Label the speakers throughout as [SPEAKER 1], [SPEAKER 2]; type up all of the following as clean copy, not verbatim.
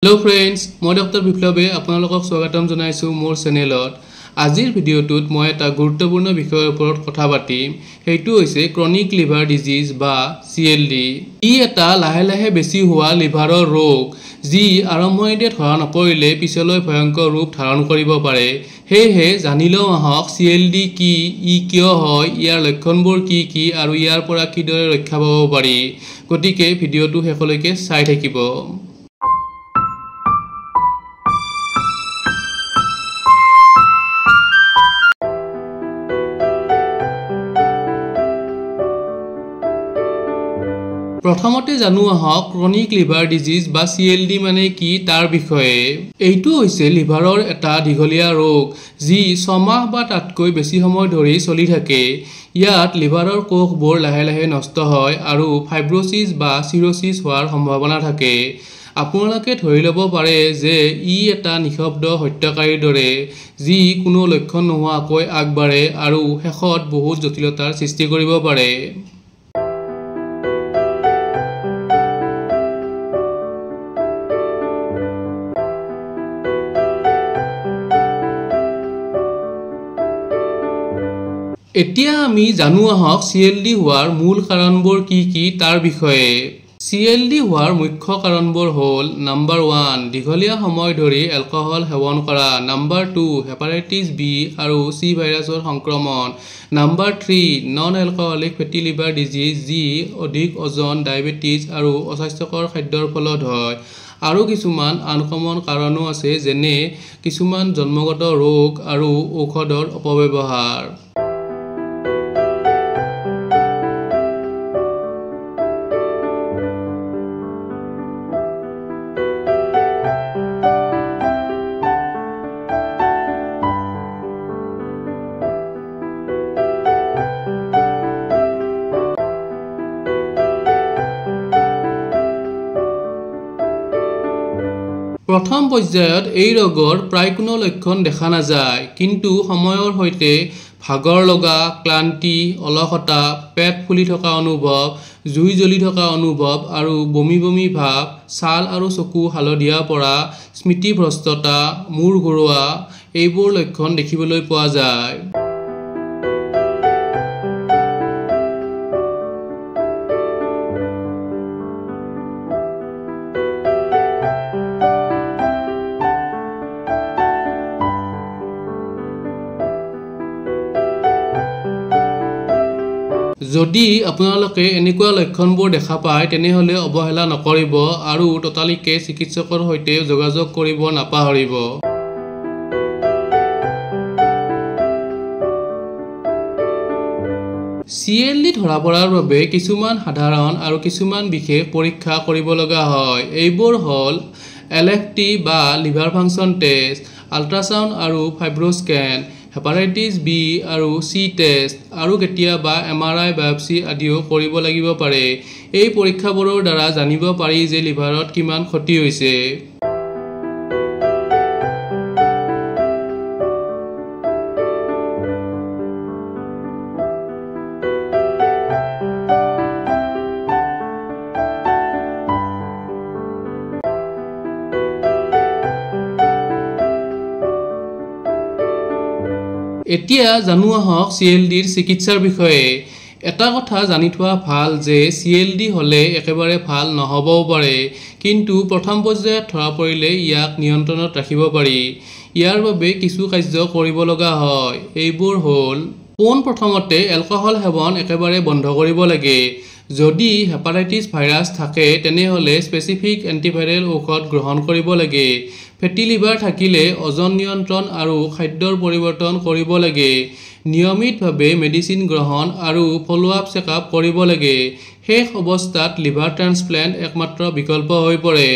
[SPEAKER 1] Hello friends, মই doctor বিপ্লৱে আপোনালোকক স্বাগতম জনাইছো মোৰ চেনেলত। আজিৰ ভিডিঅ'টোত মই এটা গুৰুত্বপূৰ্ণ বিষয়ৰ ওপৰত কথা পাতিম। সেইটো হৈছে ক্ৰনিক লিভাৰ ডিজিজ বা CLD। ই এটা লাহে লাহে বেছি হোৱা লিভাৰৰ ৰোগ, যি আৰম্ভণিতে ধৰা নপৰিলে পিছলৈ ভয়ংকৰ ৰূপ ধাৰণ কৰিব পাৰে। সেয়েহে জানি লওঁ আহক CLD কি, ই কিয় হয়, ইয়াৰ লক্ষণবোৰ কি কি আৰু ইয়াৰ পৰা কিদৰে ৰক্ষা পাব পাৰি। গতিকে ভিডিঅ'টো শেষলৈকে চাই থাকিব। প্ৰথমতে জানো আহক ক্ৰনিক লিভাৰ ডিজিজ বা CLD মানে কি তাৰ বিষয়ে। এইটো হৈছে লিভাৰৰ এটা দীঘলীয়া ৰোগ, যি 6 মাহ বা তাতকৈ বেছি সময় ধৰি চলি থাকে। ইয়াত লিভাৰৰ কোষবোৰ লাহে লাহে নষ্ট হয় আৰু ফাইব্ৰোসিস বা চিৰোসিস হোৱাৰ সম্ভাৱনা থাকে। আপোনালোকে ধৰি ল'ব পাৰে যে ই এটা নিঃশব্দ হত্যাকাৰীৰ দৰে, যি কোনো লক্ষণ নোহোৱাকৈ আগবাঢ়ে আৰু শেষত বহুত জটিলতাৰ সৃষ্টি কৰিব পাৰে। এতিয়া আমি জানো আহক CLD হোৱাৰ মূল কাৰণবোৰ কি কি তাৰ বিষয়ে। CLD হোৱাৰ মুখ্য কাৰণবোৰ হ'ল: নম্বৰ 1, দীঘলীয়া সময় ধৰি এলকহল সেৱন কৰা। নম্বৰ 2, হেপাটাইটিছ B আৰু C ভাইৰাছৰ সংক্ৰমণ। নম্বৰ 3, নন এলকহলিক ফেটি লিভাৰ ডিজিজ, যি অধিক ওজন, ডায়েবেটিছ আৰু অস্বাস্থ্যকৰ খাদ্যৰ ফলত হয়। আৰু কিছুমান আনকমন কাৰণো আছে, যেনে কিছুমান জন্মগত ৰোগ আৰু ঔষধৰ অপব্যৱহাৰ। প্ৰথম পৰ্যায়ত এই ৰোগৰ প্ৰায় কোনো লক্ষণ দেখা নাযায়, কিন্তু সময়ৰ সৈতে ভাগৰ লগা, ক্লান্তি, অলসতা, পেট ফুলি থকা অনুভৱ, জুই জ্বলি থকা অনুভৱ আৰু বমি বমি ভাৱ, ছাল আৰু চকু হালধীয়া পৰা, স্মৃতিভ্ৰষ্টতা, মূৰ ঘূৰোৱা, এইবোৰ লক্ষণ দেখিবলৈ পোৱা যায়। যদি আপোনালোকে এনেকুৱা লক্ষণবোৰ দেখা পায়, তেনেহ'লে অৱহেলা নকৰিব আৰু ততালিকে চিকিৎসকৰ সৈতে যোগাযোগ কৰিব নাপাহৰিব। CLD ধৰা পৰাৰ বাবে কিছুমান সাধাৰণ আৰু কিছুমান বিশেষ পৰীক্ষা কৰিব লগা হয়। এইবোৰ হ'ল LFT বা লিভাৰ ফাংচন টেষ্ট, আল্ট্ৰাছাউণ্ড আৰু ফাইব্ৰোস্কেন, হেপাটাইটিছ B আৰু C টেষ্ট, আৰু কেতিয়াবা MRI বায়োপসি আদিও কৰিব লাগিব পাৰে। এই পৰীক্ষাবোৰৰ দ্বাৰা জানিব পাৰি যে লিভাৰত কিমান ক্ষতি হৈছে। এতিয়া জানো আহক CLDৰ চিকিৎসাৰ বিষয়ে। এটা কথা জানি থোৱা ভাল যে CLD হ'লে একেবাৰে ভাল নহ'বও পাৰে, কিন্তু প্ৰথম পৰ্যায়ত ধৰা পৰিলে ইয়াক নিয়ন্ত্ৰণত ৰাখিব পাৰি। ইয়াৰ বাবে কিছু কাৰ্য কৰিব লগা হয়। এইবোৰ হ'ল: পোনপ্ৰথমতে এলকহল সেৱন একেবাৰে বন্ধ কৰিব লাগে। যদি হেপাটাইটিছ ভাইৰাছ থাকে, তেনেহ'লে স্পেচিফিক এণ্টিভাইৰেল ঔষধ গ্ৰহণ কৰিব লাগে। ফেটি লিভাৰ থাকিলে ওজন নিয়ন্ত্ৰণ আৰু খাদ্যৰ পৰিৱৰ্তন কৰিব লাগে। নিয়মিতভাৱে মেডিচিন গ্ৰহণ আৰু ফ'ল' আপ চেকআপ কৰিব লাগে। শেষ অৱস্থাত লিভাৰ ট্ৰান্সপ্লেণ্ট একমাত্ৰ বিকল্প হৈ পৰে।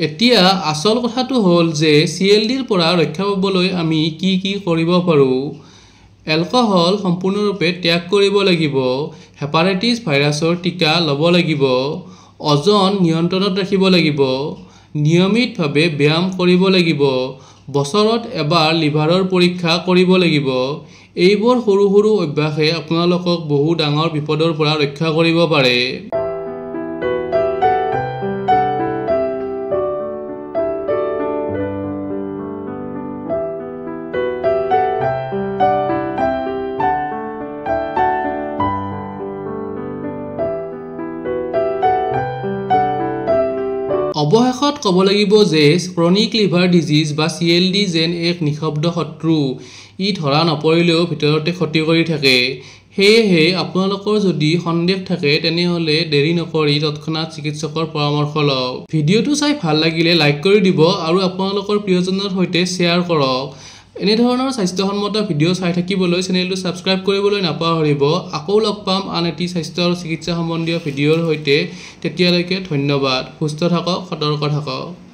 [SPEAKER 1] এতিয়া আসল কথাটো হ'ল যে CLDৰ পৰা ৰক্ষা পাবলৈ আমি কি কৰিব পাৰোঁ। এলকহল সম্পূৰ্ণৰূপে ত্যাগ কৰিব লাগিব হেপাটাইটিছ ভাইৰাছৰ টিকা ল'ব লাগিব ওজন নিয়ন্ত্ৰণত ৰাখিব লাগিব নিয়মিতভাৱে ব্যায়াম কৰিব লাগিব বছৰত এবাৰ লিভাৰৰ পৰীক্ষা কৰিব লাগিব এইবোৰ সৰু সৰু অভ্যাসে আপোনালোকক বহু ডাঙৰ বিপদৰ পৰা ৰক্ষা কৰিব পাৰে অৱশেষত ক'ব লাগিব যে ক্ৰনিক লিভাৰ ডিজিজ বা CLD যেন এক নিঃশব্দ শত্ৰু ই ধৰা নপৰিলেও ভিতৰতে ক্ষতি কৰি থাকে সেয়েহে আপোনালোকৰ যদি সন্দেহ থাকে তেনেহলে দেৰি নকৰি তৎক্ষণাত চিকিৎসকৰ পৰামৰ্শ লওক ভিডিঅটো চাই ভাল লাগিলে লাইক কৰি দিব আৰু আপোনালোকৰ প্ৰিয়জনৰ সৈতে শ্বেয়াৰ কৰক এনে ধৰণৰ স্বাস্থ্যসন্মত ভিডিঅ চাই থাকিবলৈ চেনেলটো সাবস্ক্ৰাইব কৰিবলৈ নাপাহৰিব আকৌ লগ পাম আন এটি স্বাস্থ্য আৰু চিকিৎসা সম্বন্ধীয় ভিডিঅৰ সৈতে তেতিয়ালৈকে ধন্যবাদ সুস্থ থাকক সতৰ্ক থাকক